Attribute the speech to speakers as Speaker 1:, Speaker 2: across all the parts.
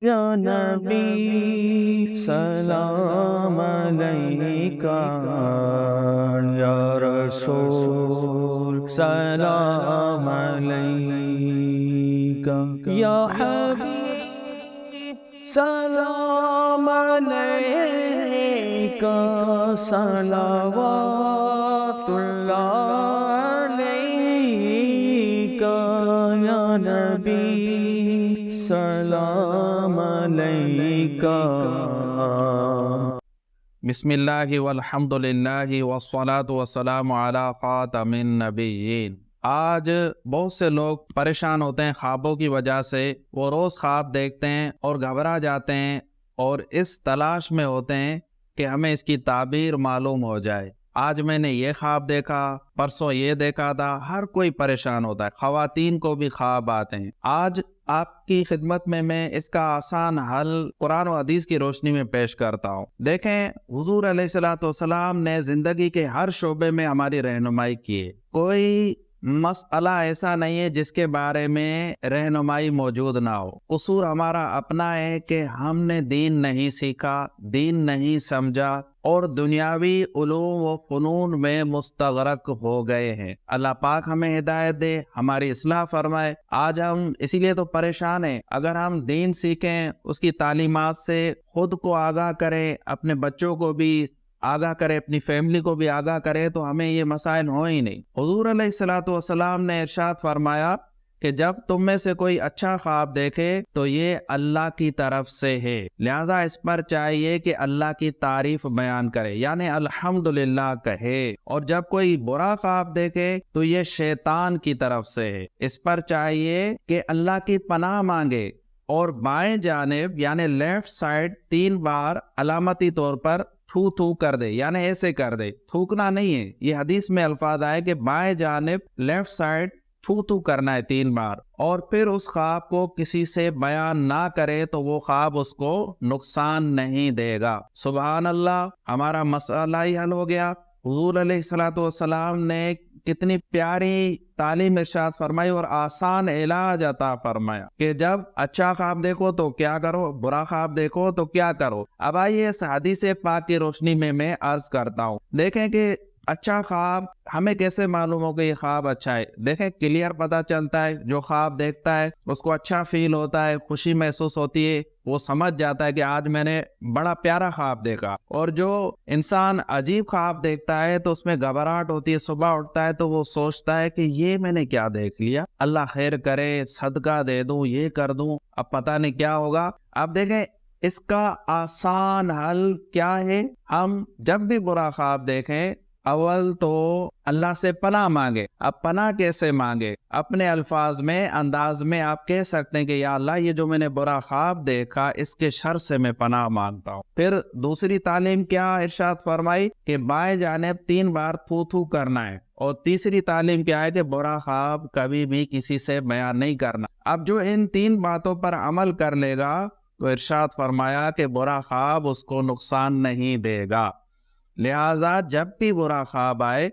Speaker 1: یا نبی سلام علیکہ، یا رسول سلام علیکہ، یا حبیب سلام علیکہ، صلوات اللہ علیکہ، یا نبی سلام علیکہ۔
Speaker 2: بسم اللہ والحمد للہ والصلاة والسلام علی خاتم النبیین۔ آج بہت سے لوگ پریشان ہوتے ہیں خوابوں کی وجہ سے۔ وہ روز خواب دیکھتے ہیں اور گھبرا جاتے ہیں اور اس تلاش میں ہوتے ہیں کہ ہمیں اس کی تعبیر معلوم ہو جائے۔ آج میں نے یہ خواب دیکھا، پرسوں یہ دیکھا تھا۔ ہر کوئی پریشان ہوتا ہے، خواتین کو بھی خواب آتے ہیں۔ آج آپ کی خدمت میں اس کا آسان حل قرآن و حدیث کی روشنی میں پیش کرتا ہوں۔ دیکھیں، حضور علیہ الصلوۃ والسلام نے زندگی کے ہر شعبے میں ہماری رہنمائی کی ہے۔ کوئی مسئلہ ایسا نہیں ہے جس کے بارے میں رہنمائی موجود نہ ہو۔ قصور ہمارا اپنا ہے کہ ہم نے دین نہیں سیکھا، دین نہیں سمجھا اور دنیاوی علوم و فنون میں مستغرق ہو گئے ہیں۔ اللہ پاک ہمیں ہدایت دے، ہماری اصلاح فرمائے۔ آج ہم اسی لیے تو پریشان ہیں۔ اگر ہم دین سیکھیں، اس کی تعلیمات سے خود کو آگاہ کریں، اپنے بچوں کو بھی آگاہ کرے، اپنی فیملی کو بھی آگاہ کرے، تو ہمیں یہ مسائل ہوں ہی نہیں۔ حضور علیہ الصلوۃ والسلام نے ارشاد فرمایا کہ جب تم میں سے کوئی اچھا خواب دیکھے تو یہ اللہ کی طرف سے ہے، لہذا اس پر چاہیے کہ اللہ کی تعریف بیان کرے، یعنی الحمدللہ کہے۔ اور جب کوئی برا خواب دیکھے تو یہ شیطان کی طرف سے ہے، اس پر چاہیے کہ اللہ کی پناہ مانگے اور بائیں جانب یعنی لیفٹ سائڈ 3 بار علامتی طور پر تھو تھو کر دے، یعنی ایسے کر دے، تھوکنا نہیں ہے۔ یہ حدیث میں الفاظ آئے کہ بائیں جانب لیفٹ سائڈ تھو تھو کرنا ہے 3 بار، اور پھر اس خواب کو کسی سے بیان نہ کرے تو وہ خواب اس کو نقصان نہیں دے گا۔ سبحان اللہ، ہمارا مسئلہ ہی حل ہو گیا۔ حضور علیہ الصلوۃ والسلام نے کتنی پیاری تعلیم ارشاد فرمائی اور آسان علاج عطا فرمایا کہ جب اچھا خواب دیکھو تو کیا کرو، برا خواب دیکھو تو کیا کرو۔ اب آئیے اس حدیث پاک کی روشنی میں عرض کرتا ہوں۔ دیکھیں کہ اچھا خواب ہمیں کیسے معلوم ہو کہ یہ خواب اچھا ہے۔ دیکھیں، کلیئر پتہ چلتا ہے، جو خواب دیکھتا ہے اس کو اچھا فیل ہوتا ہے، خوشی محسوس ہوتی ہے، وہ سمجھ جاتا ہے کہ آج میں نے بڑا پیارا خواب دیکھا۔ اور جو انسان عجیب خواب دیکھتا ہے تو اس میں گھبراہٹ ہوتی ہے، صبح اٹھتا ہے تو وہ سوچتا ہے کہ یہ میں نے کیا دیکھ لیا، اللہ خیر کرے، صدقہ دے دوں، یہ کر دوں، اب پتہ نہیں کیا ہوگا۔ اب دیکھیں، اس کا آسان حل کیا ہے؟ ہم جب بھی برا خواب دیکھیں، اول تو اللہ سے پناہ مانگے۔ اب پناہ کیسے مانگے؟ اپنے الفاظ میں، انداز میں آپ کہہ سکتے ہیں کہ یا اللہ، یہ جو میں نے برا خواب دیکھا اس کے شر سے میں پناہ مانگتا ہوں۔ پھر دوسری تعلیم کیا ارشاد فرمائی کہ بائیں جانب 3 بار تھو تھو کرنا ہے، اور تیسری تعلیم کیا ہے کہ برا خواب کبھی بھی کسی سے بیان نہیں کرنا۔ اب جو ان 3 باتوں پر عمل کر لے گا تو ارشاد فرمایا کہ برا خواب اس کو نقصان نہیں دے گا۔ لہٰذا جب بھی برا خواب آئے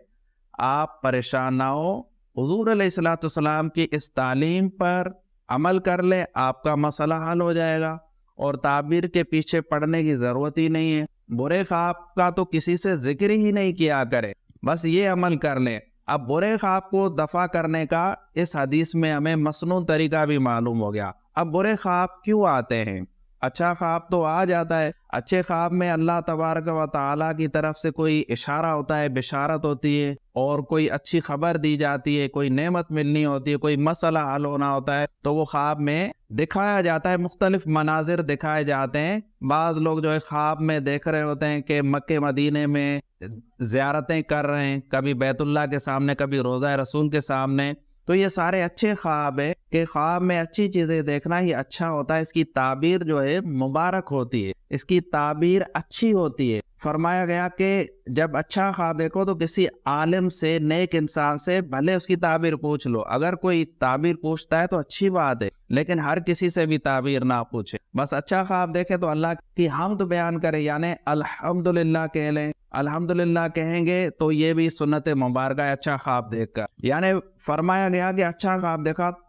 Speaker 2: آپ پریشان نہ ہو، حضور علیہ الصلوۃ والسلام کی اس تعلیم پر عمل کر لیں، آپ کا مسئلہ حل ہو جائے گا، اور تعبیر کے پیچھے پڑنے کی ضرورت ہی نہیں ہے۔ برے خواب کا تو کسی سے ذکر ہی نہیں کیا کرے، بس یہ عمل کر لیں۔ اب برے خواب کو دفع کرنے کا اس حدیث میں ہمیں مسنون طریقہ بھی معلوم ہو گیا۔ اب برے خواب کیوں آتے ہیں؟ اچھا خواب تو آ جاتا ہے۔ اچھے خواب میں اللہ تبارک و تعالیٰ کی طرف سے کوئی اشارہ ہوتا ہے، بشارت ہوتی ہے، اور کوئی اچھی خبر دی جاتی ہے، کوئی نعمت ملنی ہوتی ہے، کوئی مسئلہ حل ہونا ہوتا ہے، تو وہ خواب میں دکھایا جاتا ہے، مختلف مناظر دکھائے جاتے ہیں۔ بعض لوگ جو ہے خواب میں دیکھ رہے ہوتے ہیں کہ مکہ مدینے میں زیارتیں کر رہے ہیں، کبھی بیت اللہ کے سامنے، کبھی روضہ رسول کے سامنے۔ تو یہ سارے اچھے خواب ہے کہ خواب میں اچھی چیزیں دیکھنا ہی اچھا ہوتا ہے۔ اس کی تعبیر جو ہے مبارک ہوتی ہے، اس کی تعبیر اچھی ہوتی ہے۔ فرمایا گیا کہ جب اچھا خواب دیکھو تو کسی عالم سے، نیک انسان سے بھلے اس کی تعبیر پوچھ لو۔ اگر کوئی تعبیر پوچھتا ہے تو اچھی بات ہے، لیکن ہر کسی سے بھی تعبیر نہ پوچھے۔ بس اچھا خواب دیکھے تو اللہ کی حمد بیان کرے، یعنی الحمدللہ کہہ لیں، الحمدللہ کہیں گے تو یہ بھی سنت مبارکہ ہے اچھا خواب دیکھ کر. یعنی فرمایا گیا کہ اچھا خواب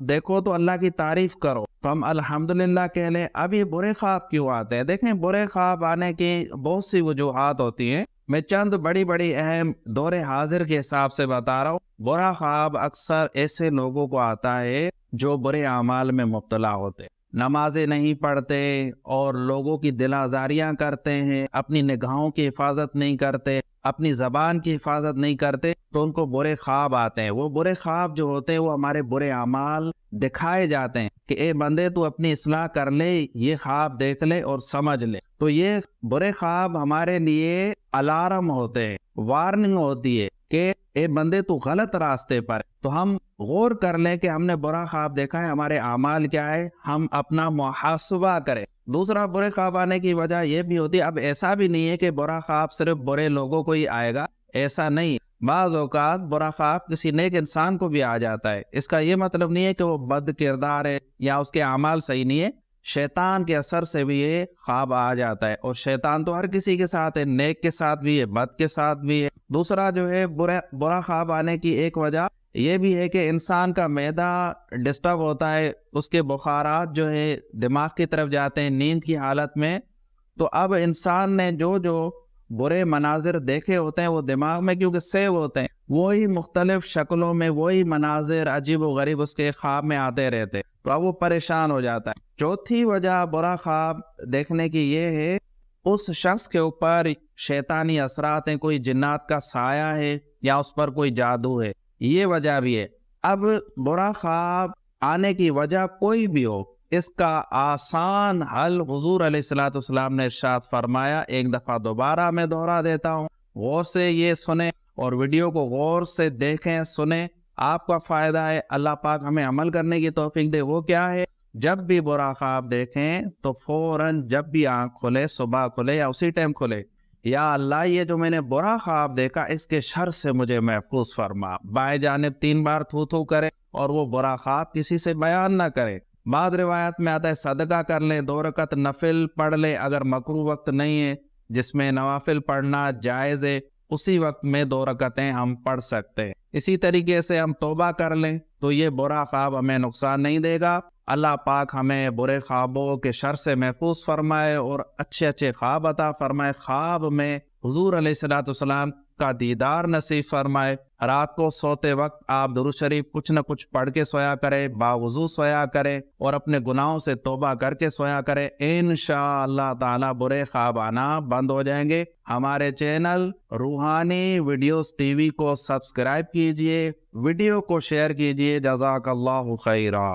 Speaker 2: دیکھو تو اللہ کی تعریف کرو تو ہم الحمدللہ کہہ لیں. اب یہ برے خواب کیوں آتے ہیں؟ دیکھیں برے خواب آنے کی بہت سی وجوہات ہوتی ہیں. میں چند بڑی اہم دور حاضر کے حساب سے بتا رہا ہوں. برا خواب اکثر ایسے لوگوں کو آتا ہے جو برے اعمال میں مبتلا ہوتے، نمازیں نہیں پڑھتے اور لوگوں کی دل آزاریاں کرتے ہیں، اپنی نگاہوں کی حفاظت نہیں کرتے، اپنی زبان کی حفاظت نہیں کرتے، تو ان کو برے خواب آتے ہیں. وہ برے خواب جو ہوتے ہیں وہ ہمارے برے اعمال دکھائے جاتے ہیں کہ اے بندے تو اپنی اصلاح کر لے، یہ خواب دیکھ لے اور سمجھ لے. تو یہ برے خواب ہمارے لیے الارم ہوتے ہیں، وارننگ ہوتی ہے کہ اے بندے تو غلط راستے پر. تو ہم غور کر لیں کہ ہم نے برا خواب دیکھا ہے، ہمارے اعمال کیا ہے، ہم اپنا محاسبہ کریں. دوسرا برے خواب آنے کی وجہ یہ بھی ہوتی ہے، اب ایسا بھی نہیں ہے کہ برا خواب صرف برے لوگوں کو ہی آئے گا، ایسا نہیں. بعض اوقات برا خواب کسی نیک انسان کو بھی آ جاتا ہے. اس کا یہ مطلب نہیں ہے کہ وہ بد کردار ہے یا اس کے اعمال صحیح نہیں ہے، شیطان کے اثر سے بھی یہ خواب آ جاتا ہے. اور شیطان تو ہر کسی کے ساتھ ہے، نیک کے ساتھ بھی ہے، بد کے ساتھ بھی ہے. دوسرا جو ہے برا خواب آنے کی ایک وجہ یہ بھی ہے کہ انسان کا معدہ ڈسٹرب ہوتا ہے، اس کے بخارات جو ہے دماغ کی طرف جاتے ہیں نیند کی حالت میں. تو اب انسان نے جو برے مناظر دیکھے ہوتے ہیں وہ دماغ میں کیونکہ سیو ہوتے ہیں، وہی مختلف شکلوں میں وہی مناظر عجیب و غریب اس کے خواب میں آتے رہتے، تو اب وہ پریشان ہو جاتا ہے. چوتھی وجہ برا خواب دیکھنے کی یہ ہے اس شخص کے اوپر شیطانی اثرات ہیں، کوئی جنات کا سایہ ہے یا اس پر کوئی جادو ہے، یہ وجہ بھی ہے. اب برا خواب آنے کی وجہ کوئی بھی ہو، اس کا آسان حل حضور علیہ الصلوۃ والسلام نے ارشاد فرمایا. ایک دفعہ دوبارہ میں دہرا دیتا ہوں، غور سے یہ سنیں اور ویڈیو کو غور سے دیکھیں سنیں، آپ کا فائدہ ہے. اللہ پاک ہمیں عمل کرنے کی توفیق دے. وہ کیا ہے؟ جب بھی برا خواب دیکھیں تو فوراً جب بھی آنکھ کھلے، صبح کھلے یا اسی ٹائم کھلے، یا اللہ یہ جو میں نے برا خواب دیکھا اس کے شر سے مجھے محفوظ فرما. بائیں جانب 3 بار تھو کرے اور وہ برا خواب کسی سے بیان نہ کرے. بعض روایت میں آتا ہے صدقہ کر لیں، 2 رکعت نفل پڑھ لیں اگر مکروہ وقت نہیں ہے جس میں نوافل پڑھنا جائز ہے، اسی وقت میں 2 رکعتیں ہم پڑھ سکتے ہیں. اسی طریقے سے ہم توبہ کر لیں تو یہ برا خواب ہمیں نقصان نہیں دے گا. اللہ پاک ہمیں برے خوابوں کے شر سے محفوظ فرمائے اور اچھے خواب عطا فرمائے. خواب میں حضور علیہ الصلوۃ والسلام کا دیدار نصیب فرمائے. رات کو سوتے وقت آپ درود شریف کچھ نہ کچھ پڑھ کے سویا کرے، باوضو سویا کرے اور اپنے گناہوں سے توبہ کر کے سویا کرے. انشاءاللہ تعالی برے خواب آنا بند ہو جائیں گے. ہمارے چینل روحانی ویڈیوز ٹی وی کو سبسکرائب کیجئے، ویڈیو کو شیئر کیجئے. جزاک اللہ خیرا.